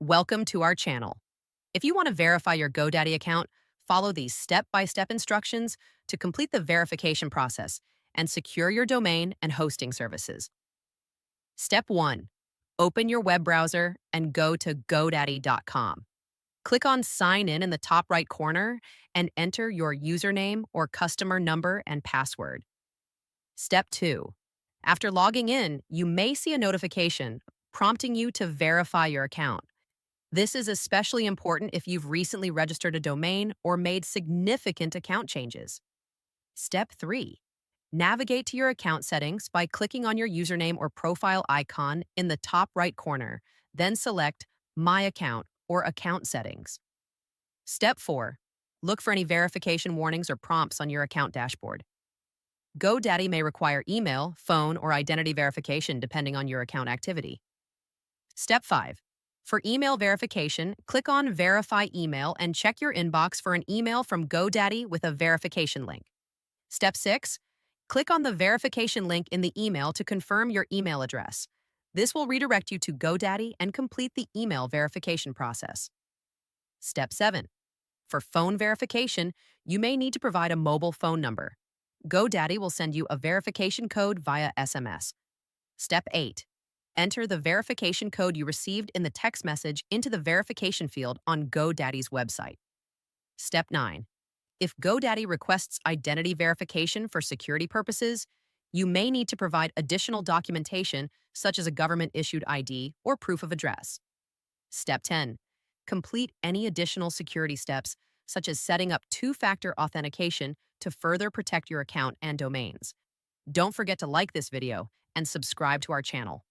Welcome to our channel. If you want to verify your GoDaddy account, follow these step-by-step instructions to complete the verification process and secure your domain and hosting services. Step 1. Open your web browser and go to godaddy.com. Click on Sign In the top right corner and enter your username or customer number and password. Step 2. After logging in, you may see a notification prompting you to verify your account. This is especially important if you've recently registered a domain or made significant account changes. Step 3. Navigate to your account settings by clicking on your username or profile icon in the top right corner, then select My Account or Account Settings. Step 4. Look for any verification warnings or prompts on your account dashboard. GoDaddy may require email, phone, or identity verification depending on your account activity. Step 5. For email verification, click on Verify Email and check your inbox for an email from GoDaddy with a verification link. Step 6. Click on the verification link in the email to confirm your email address. This will redirect you to GoDaddy and complete the email verification process. Step 7. For phone verification, you may need to provide a mobile phone number. GoDaddy will send you a verification code via SMS. Step 8. Enter the verification code you received in the text message into the verification field on GoDaddy's website. Step 9. If GoDaddy requests identity verification for security purposes, you may need to provide additional documentation such as a government-issued ID or proof of address. Step 10. Complete any additional security steps, such as setting up two-factor authentication to further protect your account and domains. Don't forget to like this video and subscribe to our channel.